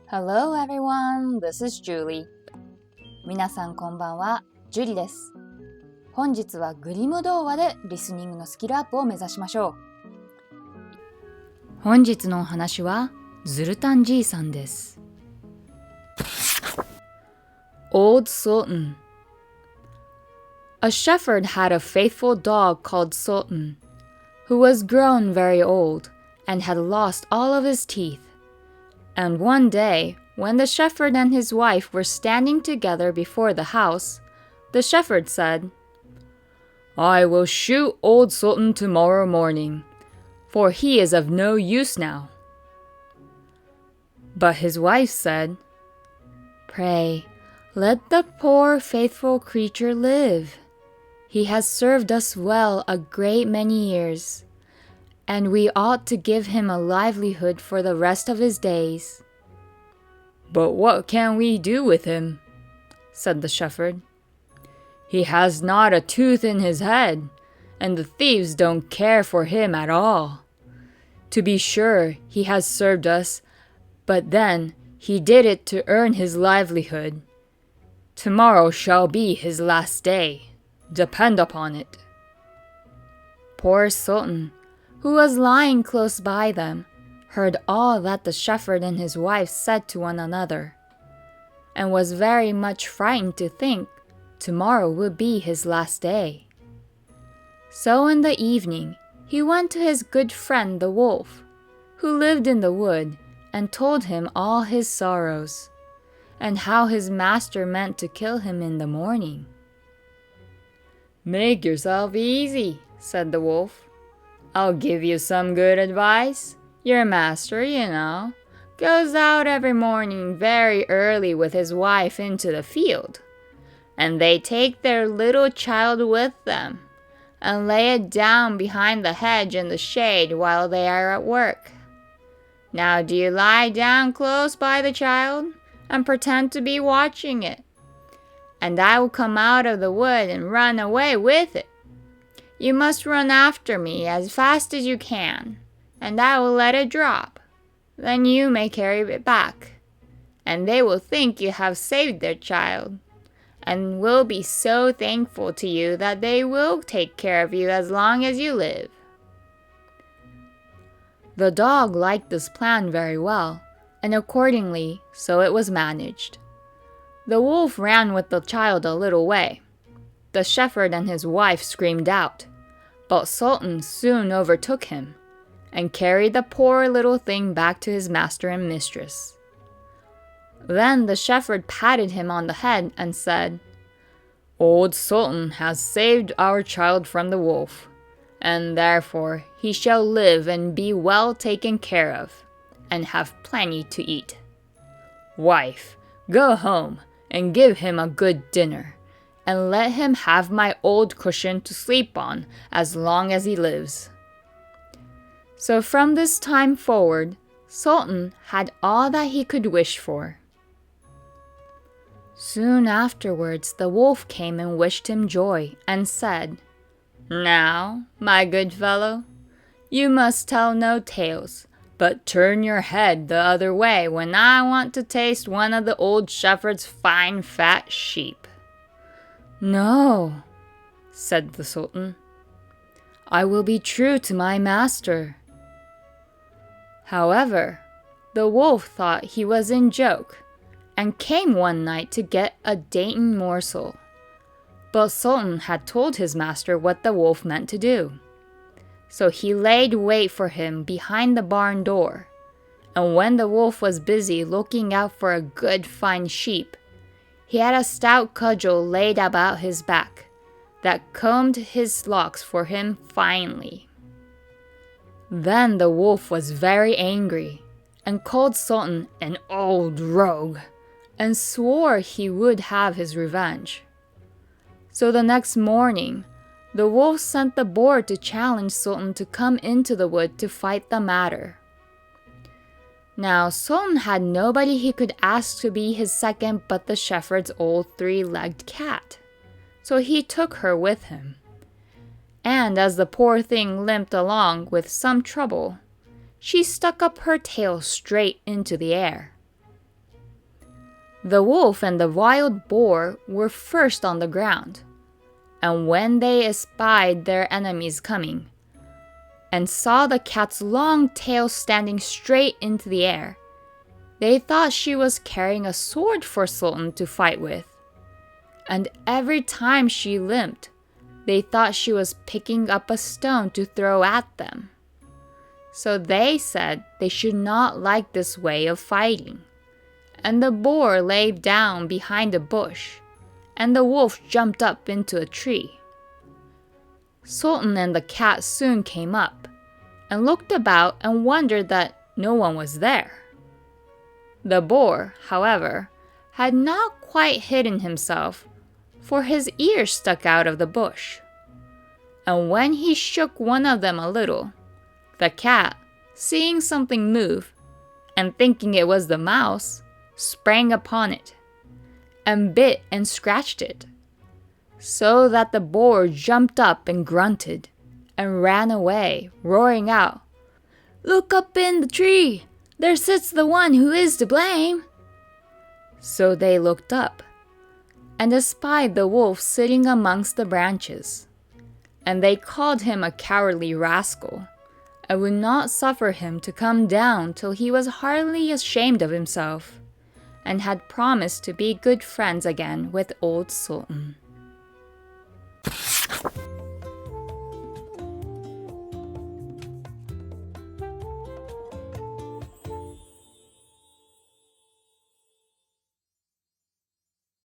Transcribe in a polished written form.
Hello everyone, this is Julie. 皆さんこんばんは、ジュリです。本日はグリム童話でリスニングのスキルアップを目指しましょう。本日のお話はズルタンじいさんです。Old Sultan. A shepherd had a faithful dog called Sultan, who was grown very old and had lost all of his teeth.And one day, when the shepherd and his wife were standing together before the house, the shepherd said, "I will shoot old Sultan tomorrow morning, for he is of no use now." But his wife said, "Pray, let the poor faithful creature live. He has served us well a great many years.And we ought to give him a livelihood for the rest of his days." "But what can we do with him?" said the shepherd. "He has not a tooth in his head, and the thieves don't care for him at all. To be sure, he has served us, but then he did it to earn his livelihood. Tomorrow shall be his last day, depend upon it." Poor Sultan,who was lying close by them, heard all that the shepherd and his wife said to one another, and was very much frightened to think tomorrow would be his last day. So in the evening, he went to his good friend the wolf, who lived in the wood, and told him all his sorrows, and how his master meant to kill him in the morning. "Make yourself easy," said the wolf.I'll give you some good advice. Your master, you know, goes out every morning very early with his wife into the field, and they take their little child with them, and lay it down behind the hedge in the shade while they are at work. Now do you lie down close by the child, and pretend to be watching it, and I will come out of the wood and run away with it.You must run after me as fast as you can, and I will let it drop. Then you may carry it back, and they will think you have saved their child, and will be so thankful to you that they will take care of you as long as you live." The dog liked this plan very well, and accordingly, so it was managed. The wolf ran with the child a little way.The shepherd and his wife screamed out, but Sultan soon overtook him, and carried the poor little thing back to his master and mistress. Then the shepherd patted him on the head and said, "Old Sultan has saved our child from the wolf, and therefore he shall live and be well taken care of, and have plenty to eat. Wife, go home and give him a good dinner.And let him have my old cushion to sleep on as long as he lives." So from this time forward, Sultan had all that he could wish for. Soon afterwards, the wolf came and wished him joy, and said, "Now, my good fellow, you must tell no tales, but turn your head the other way when I want to taste one of the old shepherd's fine fat sheep.""No," said the Sultan. "I will be true to my master." However, the wolf thought he was in joke, and came one night to get a dainty morsel. But Sultan had told his master what the wolf meant to do. So he laid wait for him behind the barn door, and when the wolf was busy looking out for a good fine sheep,He had a stout cudgel laid about his back, that combed his locks for him finely. Then the wolf was very angry, and called Sultan an old rogue, and swore he would have his revenge. So the next morning, the wolf sent the boar to challenge Sultan to come into the wood to fight the matter.Now, Sultan had nobody he could ask to be his second but the shepherd's old three-legged cat, so he took her with him. And as the poor thing limped along with some trouble, she stuck up her tail straight into the air. The wolf and the wild boar were first on the ground, and when they espied their enemies coming, and saw the cat's long tail standing straight into the air, they thought she was carrying a sword for Sultan to fight with. And every time she limped, they thought she was picking up a stone to throw at them. So they said they should not like this way of fighting. And the boar lay down behind a bush, and the wolf jumped up into a tree. Sultan and the cat soon came up, and looked about and wondered that no one was there. The boar, however, had not quite hidden himself, for his ears stuck out of the bush. And when he shook one of them a little, the cat, seeing something move, and thinking it was the mouse, sprang upon it, and bit and scratched it, so that the boar jumped up and grunted, and ran away, roaring out, "Look up in the tree! There sits the one who is to blame!" So they looked up, and espied the wolf sitting amongst the branches, and they called him a cowardly rascal, and would not suffer him to come down till he was heartily ashamed of himself, and had promised to be good friends again with Old Sultan.